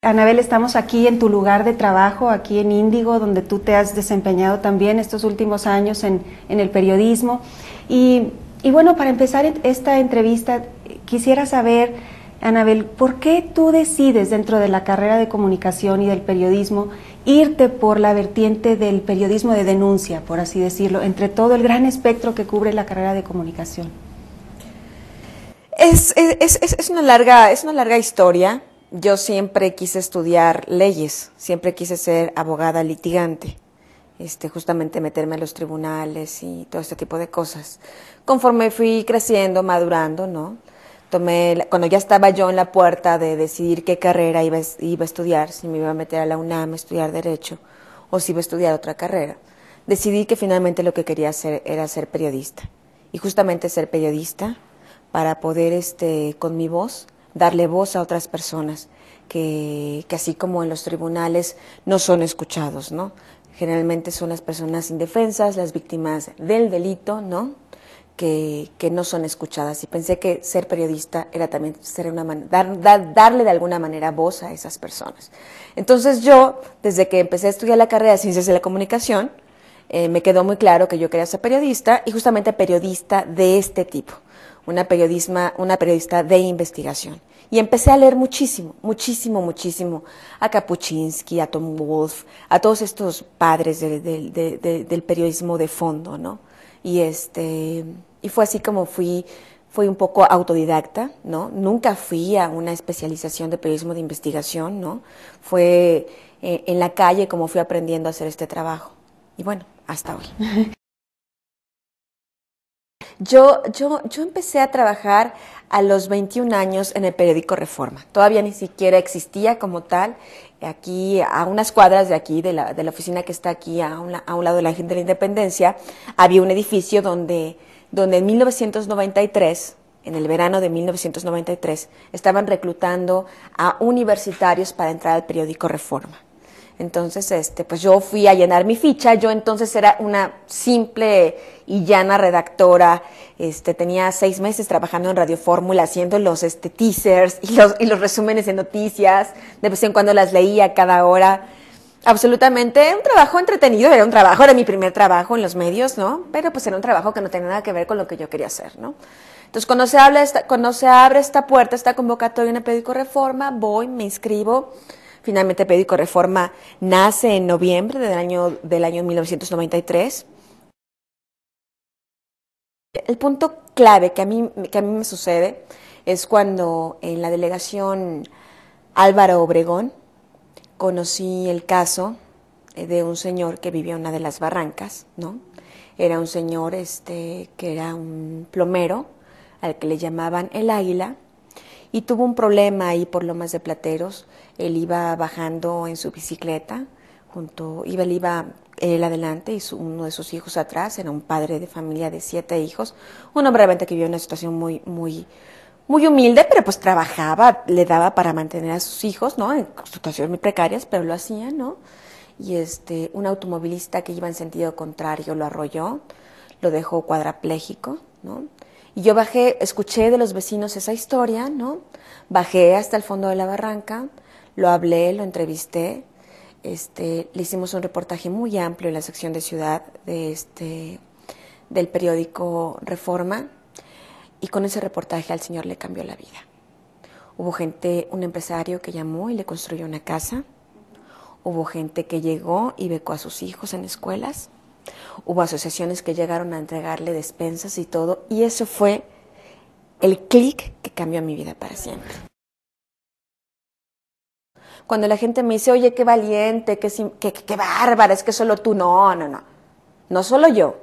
Anabel, estamos aquí en tu lugar de trabajo, aquí en Índigo, donde tú te has desempeñado también estos últimos años en el periodismo. Y bueno, para empezar esta entrevista, quisiera saber, Anabel, ¿por qué tú decides dentro de la carrera de comunicación y del periodismo irte por la vertiente del periodismo de denuncia, por así decirlo, entre todo el gran espectro que cubre la carrera de comunicación? Es una larga historia. Yo siempre quise estudiar leyes, siempre quise ser abogada litigante, justamente meterme a los tribunales y todo este tipo de cosas. Conforme fui creciendo, madurando, ¿no? Cuando ya estaba yo en la puerta de decidir qué carrera iba a estudiar, si me iba a meter a la UNAM a estudiar Derecho o si iba a estudiar otra carrera, decidí que finalmente lo que quería hacer era ser periodista. Y justamente ser periodista para poder, con mi voz, darle voz a otras personas que así como en los tribunales no son escuchados, ¿no? Generalmente son las personas indefensas, las víctimas del delito, ¿no? Que no son escuchadas. Y pensé que ser periodista era también darle de alguna manera voz a esas personas. Entonces yo, desde que empecé a estudiar la carrera de Ciencias de la Comunicación, me quedó muy claro que yo quería ser periodista y justamente periodista de este tipo. Una periodista de investigación. Y empecé a leer muchísimo a Kapuscinski, a Tom Wolfe, a todos estos padres del periodismo de fondo, ¿no? Y fue así como fui un poco autodidacta, ¿no? Nunca fui a una especialización de periodismo de investigación, ¿no? Fue en la calle como fui aprendiendo a hacer este trabajo. Y bueno, hasta hoy. Yo empecé a trabajar a los 21 años en el periódico Reforma. Todavía ni siquiera existía como tal. Aquí, a unas cuadras de aquí, de la oficina que está aquí, a un lado de la de la Independencia, había un edificio donde en 1993, en el verano de 1993, estaban reclutando a universitarios para entrar al periódico Reforma. Entonces, pues yo fui a llenar mi ficha. Yo entonces era una simple y llana redactora. Tenía 6 meses trabajando en Radio Fórmula, haciendo los teasers y los resúmenes de noticias. De vez en cuando las leía cada hora. Absolutamente un trabajo entretenido, era mi primer trabajo en los medios, ¿no? Pero pues era un trabajo que no tenía nada que ver con lo que yo quería hacer, ¿no? Entonces cuando se abre esta puerta, esta convocatoria en el periódico Reforma, voy, me inscribo. Finalmente el periódico Reforma nace en noviembre del año 1993. El punto clave que a mí me sucede es cuando en la delegación Álvaro Obregón conocí el caso de un señor que vivía en una de las barrancas, ¿no? Era un señor que era un plomero al que le llamaban el Águila. Y tuvo un problema ahí por Lomas de Plateros. Él iba bajando en su bicicleta, iba él adelante y uno de sus hijos atrás. Era un padre de familia de 7 hijos, un hombre realmente que vivía en una situación muy humilde, pero pues trabajaba, le daba para mantener a sus hijos, ¿no? En situaciones muy precarias, pero lo hacía, ¿no? Y un automovilista que iba en sentido contrario lo arrolló, lo dejó cuadrapléjico, ¿no? Y yo bajé, escuché de los vecinos esa historia, ¿no? Bajé hasta el fondo de la barranca, lo hablé, lo entrevisté, le hicimos un reportaje muy amplio en la sección de ciudad del periódico Reforma, y con ese reportaje al señor le cambió la vida. Hubo un empresario que llamó y le construyó una casa, hubo gente que llegó y becó a sus hijos en escuelas, hubo asociaciones que llegaron a entregarle despensas y todo, y eso fue el clic que cambió mi vida para siempre. Cuando la gente me dice, oye, qué valiente, qué bárbara, es que solo tú, no solo yo,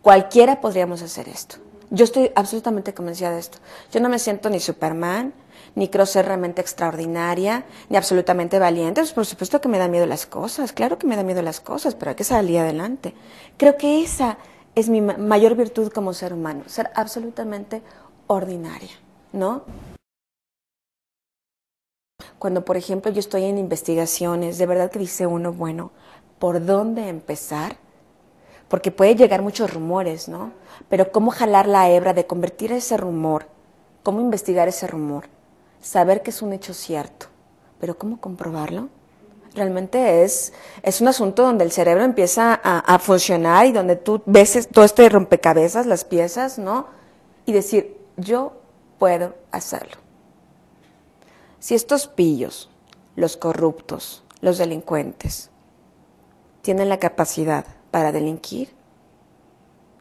cualquiera podríamos hacer esto. Yo estoy absolutamente convencida de esto. Yo no me siento ni Superman, ni creo ser realmente extraordinaria, ni absolutamente valiente. Pues por supuesto que me dan miedo las cosas, claro que me dan miedo las cosas, pero hay que salir adelante. Creo que esa es mi mayor virtud como ser humano, ser absolutamente ordinaria, ¿no? Cuando, por ejemplo, yo estoy en investigaciones, de verdad que dice uno, bueno, ¿por dónde empezar? Porque puede llegar muchos rumores, ¿no? Pero ¿cómo jalar la hebra de convertir ese rumor? ¿Cómo investigar ese rumor? Saber que es un hecho cierto. pero ¿cómo comprobarlo? Realmente es un asunto donde el cerebro empieza a funcionar y donde tú ves todo este rompecabezas, las piezas, ¿no? Y decir, yo puedo hacerlo. Si estos pillos, los corruptos, los delincuentes, tienen la capacidad para delinquir,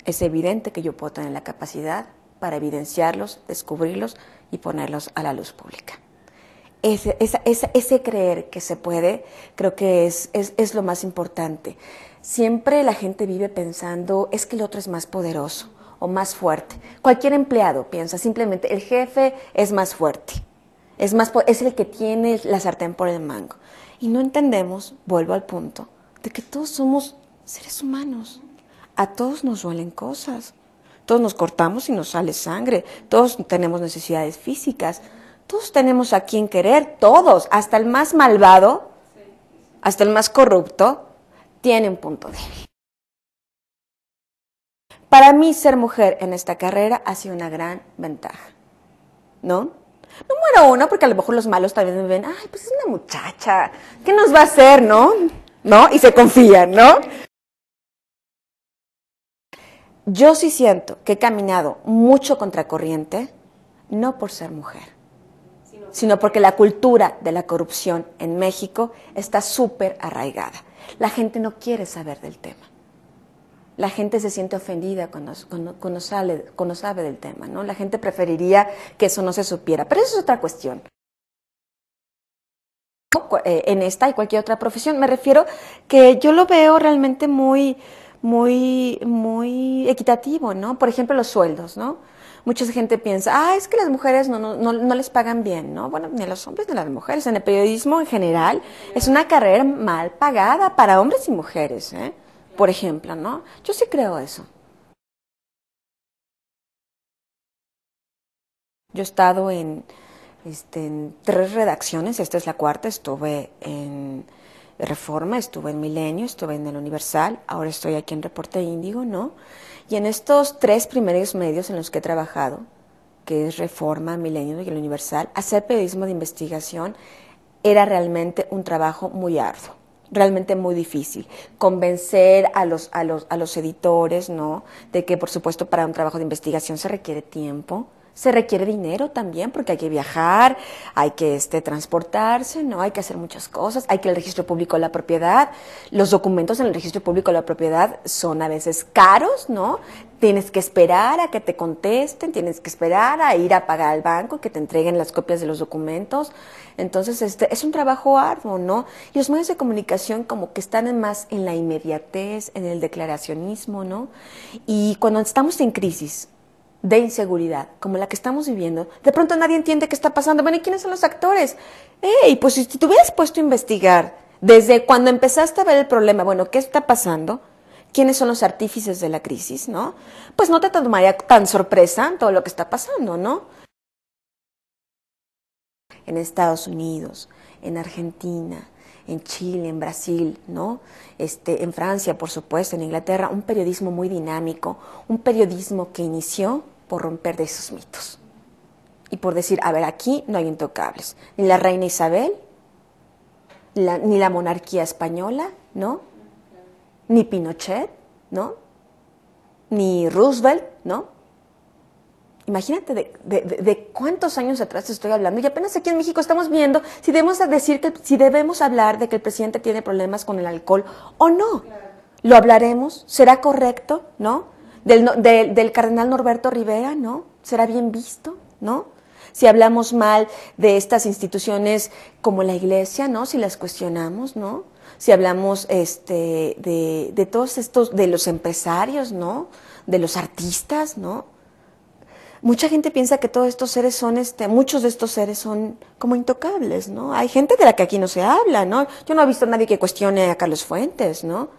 es evidente que yo puedo tener la capacidad para evidenciarlos, descubrirlos y ponerlos a la luz pública. Ese creer que se puede, creo que es lo más importante. Siempre la gente vive pensando, es que el otro es más poderoso o más fuerte. Cualquier empleado piensa simplemente, el jefe es más fuerte, es el que tiene la sartén por el mango. Y no entendemos, vuelvo al punto, de que todos somos seres humanos. A todos nos duelen cosas. Todos nos cortamos y nos sale sangre. Todos tenemos necesidades físicas. Todos tenemos a quien querer. Todos, hasta el más malvado, hasta el más corrupto, tiene un punto débil. Para mí, ser mujer en esta carrera ha sido una gran ventaja, ¿no? Número uno, porque a lo mejor los malos también me ven, ay, pues es una muchacha, ¿qué nos va a hacer, no? ¿No? Y se confían, ¿no? Yo sí siento que he caminado mucho contracorriente, no por ser mujer, sino porque la cultura de la corrupción en México está súper arraigada. La gente no quiere saber del tema. La gente se siente ofendida cuando sabe del tema, ¿no? La gente preferiría que eso no se supiera, pero eso es otra cuestión. En esta y cualquier otra profesión, me refiero que yo lo veo realmente muy equitativo, ¿no? Por ejemplo, los sueldos, ¿no? Mucha gente piensa, es que las mujeres no les pagan bien, ¿no? Bueno, ni a los hombres ni a las mujeres. En el periodismo en general es una carrera mal pagada para hombres y mujeres, ¿eh? Por ejemplo, ¿no? Yo sí creo eso. Yo he estado en 3 redacciones, esta es la cuarta, estuve en Reforma, estuve en Milenio, estuve en El Universal, ahora estoy aquí en Reporte Índigo, ¿no? Y en estos 3 primeros medios en los que he trabajado, que es Reforma, Milenio y El Universal, hacer periodismo de investigación era realmente un trabajo muy arduo, realmente muy difícil. Convencer a los editores, ¿no? De que, por supuesto, para un trabajo de investigación se requiere tiempo. Se requiere dinero también porque hay que viajar, hay que transportarse, ¿no? Hay que hacer muchas cosas, hay que ir al registro público de la propiedad. Los documentos en el registro público de la propiedad son a veces caros, ¿no? Tienes que esperar a que te contesten, tienes que esperar a ir a pagar al banco y que te entreguen las copias de los documentos. Entonces, es un trabajo arduo, ¿no? Y los medios de comunicación como que están más en la inmediatez, en el declaracionismo, ¿no? Y cuando estamos en crisis de inseguridad, como la que estamos viviendo, de pronto nadie entiende qué está pasando. Bueno, ¿y quiénes son los actores? Pues si te hubieras puesto a investigar desde cuando empezaste a ver el problema, bueno, ¿qué está pasando? ¿Quiénes son los artífices de la crisis, no? Pues no te tomaría tan sorpresa todo lo que está pasando, ¿no? En Estados Unidos, en Argentina, en Chile, en Brasil, ¿no? En Francia, por supuesto, en Inglaterra, un periodismo muy dinámico, un periodismo que inició por romper de esos mitos y por decir, a ver, aquí no hay intocables, ni la reina Isabel, ni la monarquía española, ¿no? Ni Pinochet, ¿no? Ni Roosevelt, ¿no? Imagínate de cuántos años atrás estoy hablando y apenas aquí en México estamos viendo si debemos hablar de que el presidente tiene problemas con el alcohol o no. ¿Lo hablaremos? ¿Será correcto? ¿No? Del cardenal Norberto Rivera, ¿no? ¿Será bien visto? ¿No? Si hablamos mal de estas instituciones como la iglesia, ¿no? Si las cuestionamos, ¿no? Si hablamos de todos estos, de los empresarios, ¿no? De los artistas, ¿no? Mucha gente piensa que todos estos seres son, muchos de estos seres son como intocables, ¿no? Hay gente de la que aquí no se habla, ¿no? Yo no he visto a nadie que cuestione a Carlos Fuentes, ¿no?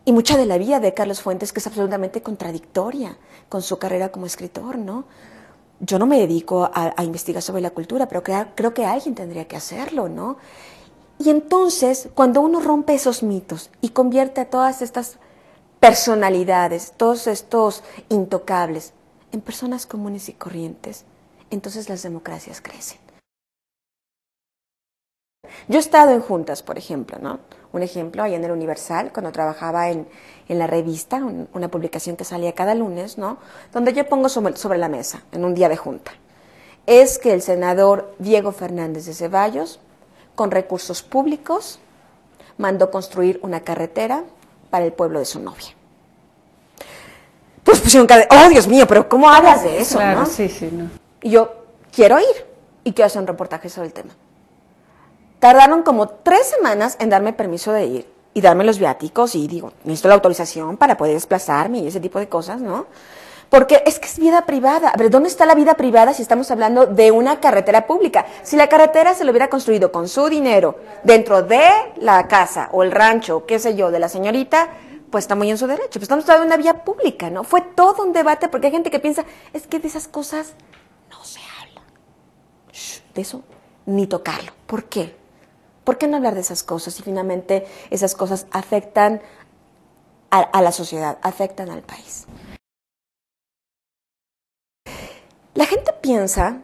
Y mucha de la vida de Carlos Fuentes que es absolutamente contradictoria con su carrera como escritor, ¿no? Yo no me dedico a investigar sobre la cultura, pero creo que alguien tendría que hacerlo, ¿no? Y entonces, cuando uno rompe esos mitos y convierte a todas estas personalidades, todos estos intocables, en personas comunes y corrientes, entonces las democracias crecen. Yo he estado en juntas, por ejemplo, ¿no? Un ejemplo, allá en el Universal, cuando trabajaba en la revista, una publicación que salía cada lunes, ¿no? Donde yo pongo sobre la mesa, en un día de junta, es que el senador Diego Fernández de Ceballos, con recursos públicos, mandó construir una carretera para el pueblo de su novia. Pues pusieron oh Dios mío, pero ¿cómo hablas de eso? Claro, ¿no? sí, sí, no. Y yo quiero ir y quiero hacer un reportaje sobre el tema. Tardaron como 3 semanas en darme permiso de ir y darme los viáticos y digo, necesito la autorización para poder desplazarme y ese tipo de cosas, ¿no? Porque es que es vida privada. A ver, ¿dónde está la vida privada si estamos hablando de una carretera pública? Si la carretera se lo hubiera construido con su dinero dentro de la casa o el rancho, qué sé yo, de la señorita, pues está muy en su derecho. Pues estamos hablando de una vía pública, ¿no? Fue todo un debate porque hay gente que piensa, es que de esas cosas no se habla. De eso ni tocarlo. ¿Por qué? ¿Por qué no hablar de esas cosas? Y finalmente esas cosas afectan a la sociedad, afectan al país. La gente piensa,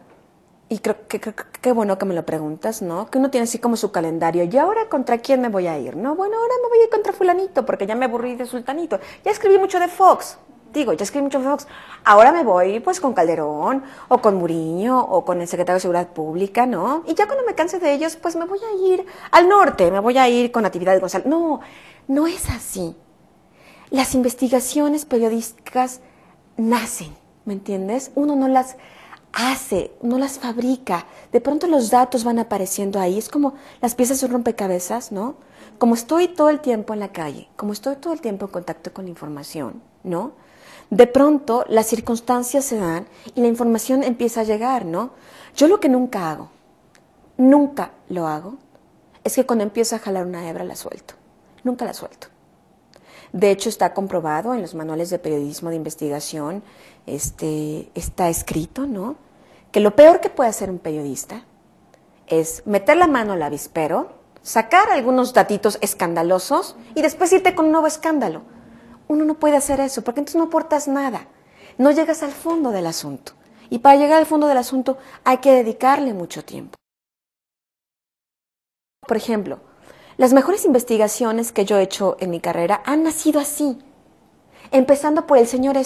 y creo que qué bueno que me lo preguntas, ¿no? Que uno tiene así como su calendario. ¿Y ahora contra quién me voy a ir? No, bueno, ahora me voy a ir contra fulanito, porque ya me aburrí de sultanito. Ya escribí mucho de Fox. Ya escribí mucho de Fox. Ahora me voy pues con Calderón, o con Muriño, o con el secretario de Seguridad Pública, ¿no? Y ya cuando me canse de ellos, pues me voy a ir al norte, me voy a ir con Natividad González. No, no es así. Las investigaciones periodísticas nacen, ¿me entiendes? Uno no las hace, no las fabrica. De pronto los datos van apareciendo ahí. Es como las piezas de un rompecabezas, ¿no? Como estoy todo el tiempo en la calle, como estoy todo el tiempo en contacto con la información, ¿no? De pronto las circunstancias se dan y la información empieza a llegar, ¿no? Yo lo que nunca hago, nunca lo hago, es que cuando empiezo a jalar una hebra la suelto. Nunca la suelto. De hecho, está comprobado en los manuales de periodismo de investigación, está escrito, ¿no? Que lo peor que puede hacer un periodista es meter la mano al avispero, sacar algunos datitos escandalosos y después irte con un nuevo escándalo. Uno no puede hacer eso, porque entonces no aportas nada. No llegas al fondo del asunto. Y para llegar al fondo del asunto hay que dedicarle mucho tiempo. Por ejemplo, las mejores investigaciones que yo he hecho en mi carrera han nacido así, empezando por el señor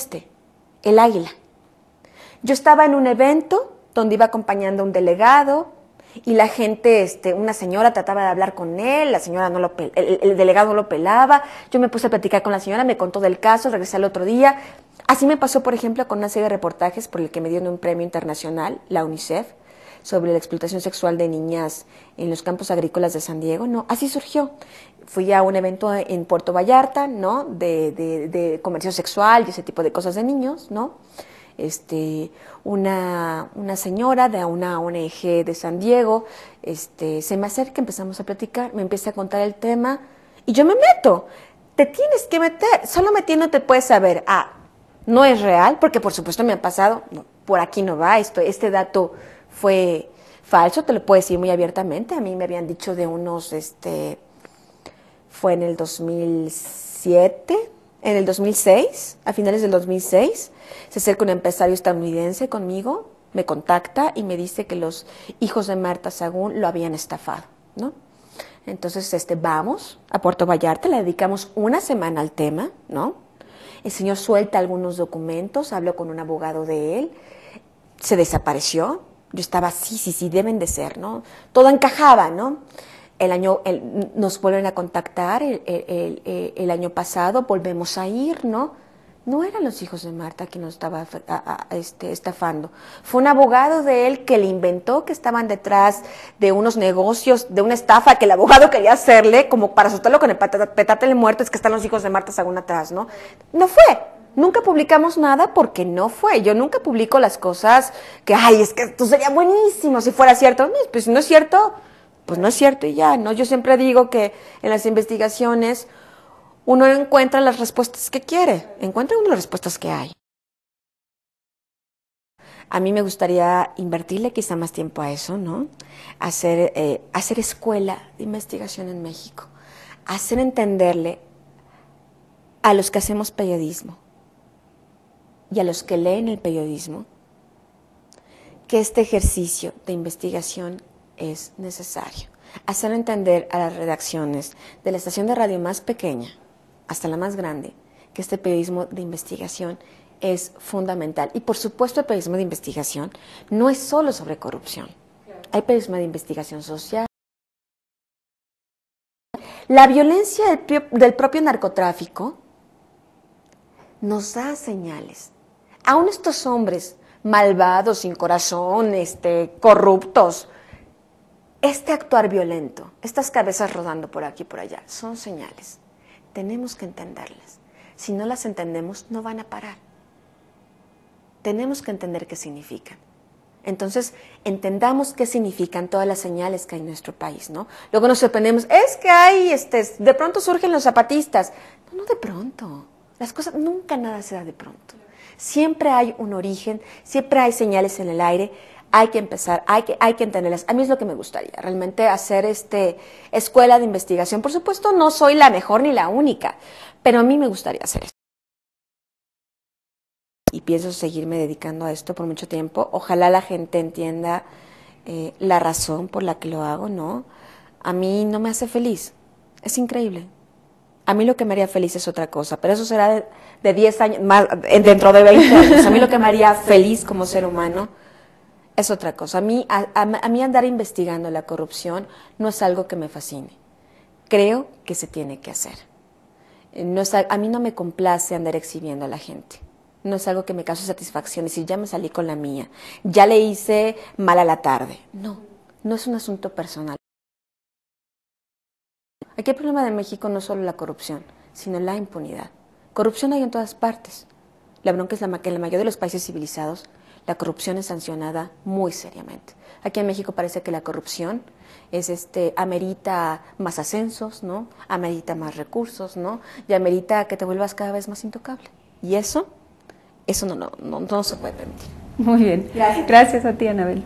el Águila. Yo estaba en un evento donde iba acompañando a un delegado y la gente, una señora trataba de hablar con él, la señora el delegado no lo pelaba, yo me puse a platicar con la señora, me contó del caso, regresé al otro día. Así me pasó, por ejemplo, con una serie de reportajes por el que me dieron un premio internacional, la UNICEF, sobre la explotación sexual de niñas en los campos agrícolas de San Diego, ¿no? Así surgió. Fui a un evento en Puerto Vallarta, ¿no? De comercio sexual y ese tipo de cosas de niños, ¿no? Una señora de una ONG de San Diego, se me acerca, empezamos a platicar, me empieza a contar el tema y yo me meto. Te tienes que meter, solo metiendo te puedes saber, no es real, porque por supuesto me ha pasado, no, por aquí no va, este dato fue falso, te lo puedo decir muy abiertamente. A mí me habían dicho de unos, fue en el 2007, en el 2006, a finales del 2006, se acerca un empresario estadounidense conmigo, me contacta y me dice que los hijos de Marta Sagún lo habían estafado, ¿no? Entonces, vamos a Puerto Vallarta, le dedicamos una semana al tema, ¿no? El señor suelta algunos documentos, hablo con un abogado de él, se desapareció. Yo estaba, sí, deben de ser, ¿no? Todo encajaba, ¿no? Nos vuelven a contactar el año pasado, volvemos a ir, ¿no? No eran los hijos de Marta quien nos estaba estafando. Fue un abogado de él que le inventó que estaban detrás de unos negocios, de una estafa que el abogado quería hacerle, como para asustarlo con el petate de muerto, es que están los hijos de Marta Sagún atrás, ¿no? No fue. Nunca publicamos nada porque no fue. Yo nunca publico las cosas que, es que esto sería buenísimo si fuera cierto. No, pues si no es cierto, pues no es cierto y ya, ¿no? Yo siempre digo que en las investigaciones uno encuentra las respuestas que quiere, encuentra uno las respuestas que hay. A mí me gustaría invertirle quizá más tiempo a eso, ¿no? Hacer escuela de investigación en México, hacer entenderle a los que hacemos periodismo y a los que leen el periodismo que este ejercicio de investigación es necesario. hacer entender a las redacciones de la estación de radio más pequeña hasta la más grande que este periodismo de investigación es fundamental. Y por supuesto el periodismo de investigación no es solo sobre corrupción. Hay periodismo de investigación social. La violencia del propio narcotráfico nos da señales. Aún estos hombres malvados, sin corazón, corruptos, este actuar violento, estas cabezas rodando por aquí y por allá, son señales. Tenemos que entenderlas. Si no las entendemos, no van a parar. Tenemos que entender qué significan. Entonces, entendamos qué significan todas las señales que hay en nuestro país, ¿no? Luego nos sorprendemos, es que hay, de pronto surgen los zapatistas. No, no de pronto. Las cosas, nunca nada se da de pronto. Siempre hay un origen, siempre hay señales en el aire. Hay que empezar, hay que entenderlas. A mí es lo que me gustaría, realmente hacer escuela de investigación. Por supuesto, no soy la mejor ni la única, pero a mí me gustaría hacer esto. Y pienso seguirme dedicando a esto por mucho tiempo. Ojalá la gente entienda la razón por la que lo hago, ¿no? A mí no me hace feliz. Es increíble. A mí lo que me haría feliz es otra cosa, pero eso será de 10 años, más, dentro de 20 años. A mí lo que me haría feliz como ser humano es otra cosa. A mí andar investigando la corrupción no es algo que me fascine. Creo que se tiene que hacer. A mí no me complace andar exhibiendo a la gente. No es algo que me cause satisfacción, decir, ya me salí con la mía, ya le hice mal a la tarde. No, no es un asunto personal. Aquí el problema de México no es solo la corrupción, sino la impunidad. Corrupción hay en todas partes. La bronca es que en la mayoría de los países civilizados la corrupción es sancionada muy seriamente. Aquí en México parece que la corrupción amerita más ascensos, ¿no? Amerita más recursos, ¿no? Y amerita que te vuelvas cada vez más intocable. Y eso no se puede permitir. Muy bien. Gracias a ti, Anabel.